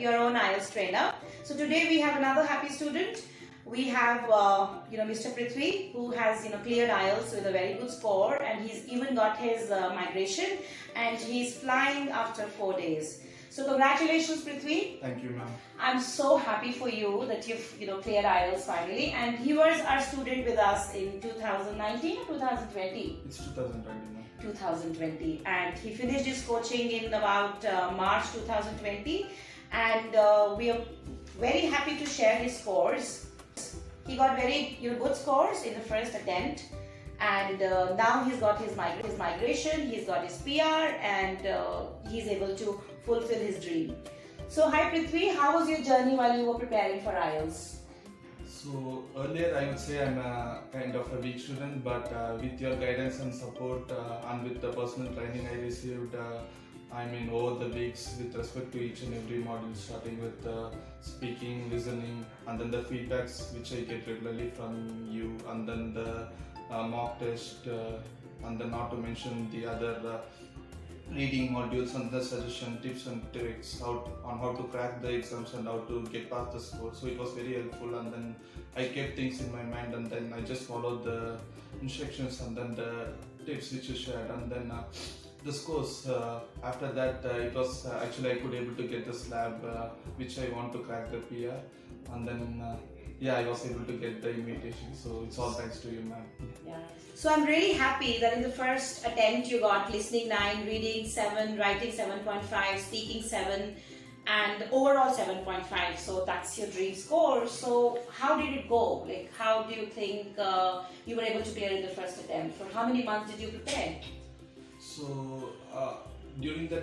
your own IELTS trainer. So today we have another happy student. We have Mr. Prithvi, who has cleared IELTS with a very good score, and he's even got his migration, and he's flying after 4 days. So congratulations, Prithvi. Thank you, ma'am. I'm so happy for you that you've cleared IELTS finally. And he was our student with us in 2019 or 2020. It's 2020, ma'am. 2020, and he finished his coaching in about March 2020, and we are very happy to share his scores. He got very good scores in the first attempt, and now he's got his migration, he's got his PR, and he's able to fulfill his dream. So hi Prithvi, how was your journey while you were preparing for IELTS? So earlier I would say I'm a kind of a weak student, but with your guidance and support and with the personal training I received, over the weeks with respect to each and every module, starting with speaking, listening, and then the feedbacks which I get regularly from you, and then the mock test, and then not to mention the other reading modules and the suggestion, tips and tricks on how to crack the exams and how to get past the score. So it was very helpful, and then I kept things in my mind, and then I just followed the instructions and then the tips which you shared, and then the scores. After that, it was actually I could able to get the slab which I want to crack the PR, and then I was able to get the invitation. So it's all thanks to you, ma'am. Yeah. So I'm really happy that in the first attempt you got listening 9, reading 7, writing 7.5, speaking 7, and overall 7.5. So that's your dream score. So how did it go? Like, how do you think you were able to clear in the first attempt? For how many months did you prepare? So during the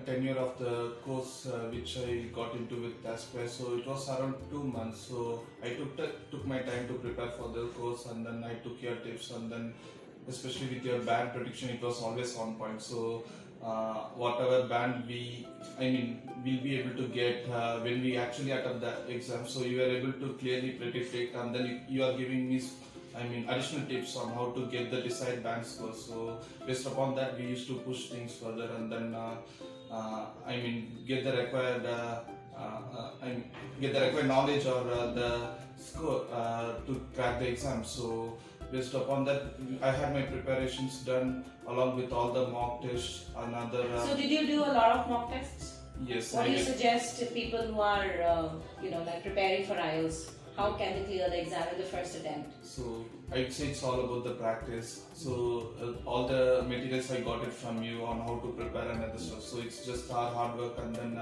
tenure of the course which I got into with Taskware, so it was around 2 months. So I took my time to prepare for the course, and then I took your tips, and then especially with your band prediction, it was always on point. So whatever band we'll be able to get when we actually attempt the exam. So you were able to clearly predict it, and then you are giving me additional tips on how to get the desired band score. So based upon that, we used to push things further, and then get the required knowledge or the score to crack the exam. So based upon that, I had my preparations done along with all the mock tests and other. So did you do a lot of mock tests? Yes. What do you suggest to people who are preparing for IELTS? How can they clear the exam in the first attempt? So I'd say it's all about the practice. So all the materials I got it from you on how to prepare and other stuff. So it's just our hard work, and then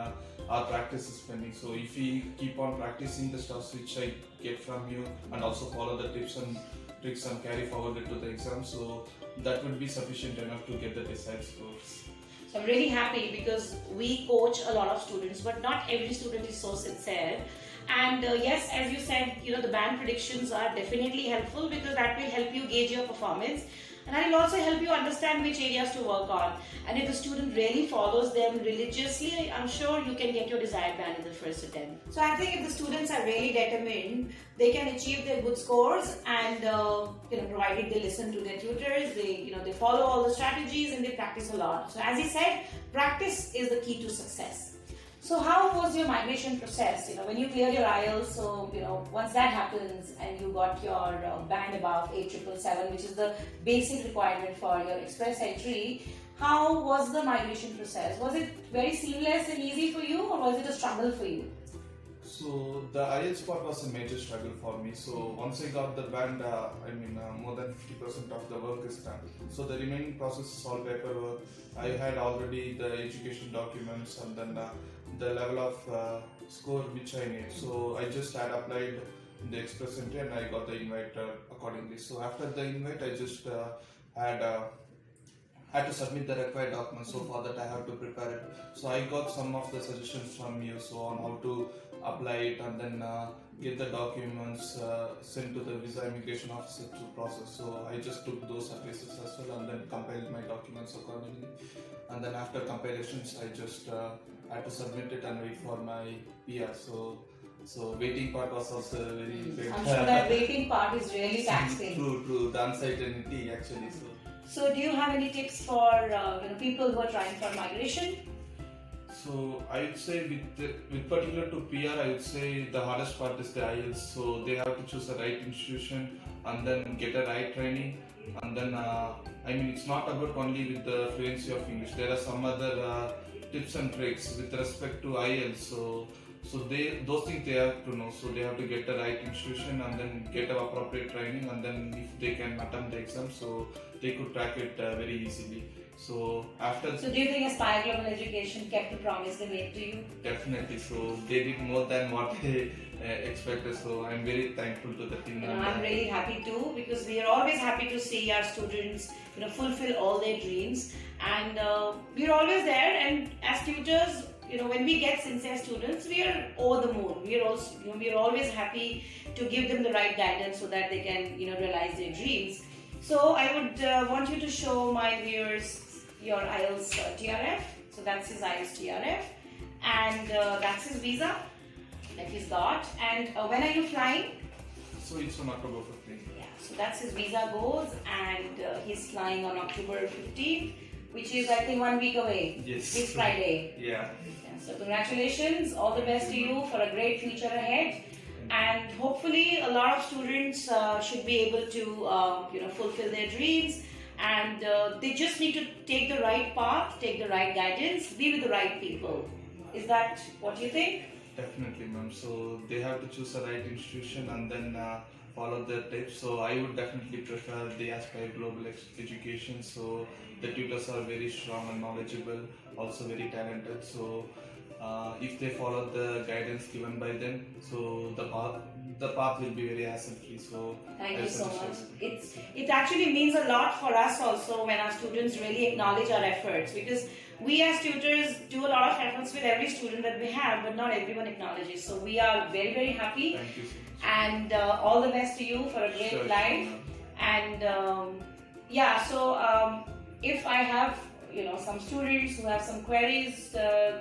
our practice is pending. So if we keep on practicing the stuff which I get from you, and also follow the tips and tricks and carry forward it to the exam, so that would be sufficient enough to get the desired scores. So I'm really happy because we coach a lot of students, but not every student is so sincere. And yes, as you said, the band predictions are definitely helpful because that will help you gauge your performance, and that will also help you understand which areas to work on. And if the student really follows them religiously, I'm sure you can get your desired band in the first attempt. So I think if the students are really determined, they can achieve their good scores, and provided they listen to their tutors, they follow all the strategies, and they practice a lot. So as he said, practice is the key to success. So how was your migration process? When you clear your IELTS, so once that happens and you got your band above 8777, which is the basic requirement for your express entry, how was the migration process? Was it very seamless and easy for you, or was it a struggle for you? So the IELTS part was a major struggle for me. So once I got the band, more than 50% of the work is done. So the remaining process is all paperwork. I had already the education documents, and then the level of score which I need. So I just had applied the express entry, and I got the invite accordingly. So after the invite, I just had to submit the required documents. So for that I have to prepare it. So I got some of the suggestions from you, so on how to apply it, and then get the documents sent to the visa immigration officer to process. So I just took those advices as well, and then compiled my documents accordingly. And then after compilations, I just had to submit it and wait for my PR. So waiting part was also very big. I'm sure that waiting part is really taxing. True. The uncertainty actually. So do you have any tips for people who are trying for migration? So I would say with particular to PR, I would say the hardest part is the IELTS. So they have to choose the right institution and then get a right training. And then I mean it's not about only with the fluency of English. There are some other tips and tricks with respect to IELTS. So those things they have to know. So they have to get the right institution and then get an appropriate training, and then if they can attempt the exam, so they could crack it very easily. So after. So do you think Aspire Global Education kept the promise they made to you? Definitely. So they did more than what they expected. So I'm very thankful to the team. I'm really happy too, because we are always happy to see our students, fulfill all their dreams, and we're always there. And as tutors, when we get sincere students, we are over the moon. We are also, we are always happy to give them the right guidance so that they can, realize their dreams. So I would want you to show my viewers your IELTS TRF. So that's his IELTS TRF, and that's his visa that he's got. And when are you flying? So it's on October 15th. Yeah, so that's his visa goes, and he's flying on October 15th, which is I think 1 week away. Yes. This Friday. Yeah. So congratulations, all the best to you for a great future ahead, and hopefully a lot of students should be able to fulfill their dreams, and they just need to take the right path, take the right guidance, be with the right people. Is that what you think? Definitely, ma'am. So they have to choose the right institution and then follow the tips. So I would definitely prefer the Aspire Global Education. So the tutors are very strong and knowledgeable, also very talented. So if they follow the guidance given by them, so the path will be very hassle-free. So thank you so much. It actually means a lot for us also when our students really acknowledge our efforts, because we as tutors do a lot of efforts with every student that we have, but not everyone acknowledges. So we are very, very happy. Thank you so much. And all the best to you for a great life. And if I have some students who have some queries,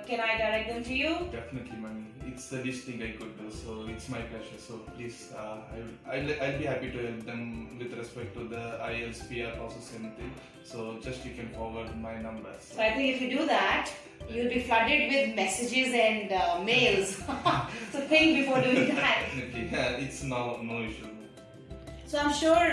can I direct them to you? Definitely, ma'am. It's the least thing I could do, so it's my pleasure. So please, I'll be happy to help them with respect to the IELTS PR process and anything. So just you can forward my number. So I think if you do that, you'll be flooded with messages and mails. So think before doing that. Definitely, yeah, it's no issue. So I'm sure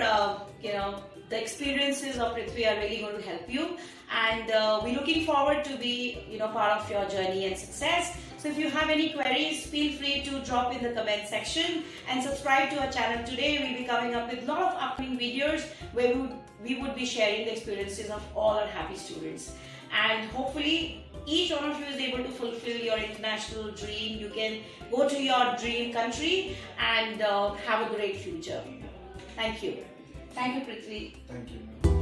the experiences of Prithvi are really going to help you, and we're looking forward to be part of your journey and success. So if you have any queries, feel free to drop in the comment section and subscribe to our channel today. We'll be coming up with a lot of upcoming videos where we would be sharing the experiences of all our happy students, and hopefully each one of you is able to fulfill your international dream. You can go to your dream country and have a great future. Thank you. Thank you, Prithvi. Thank you, ma'am.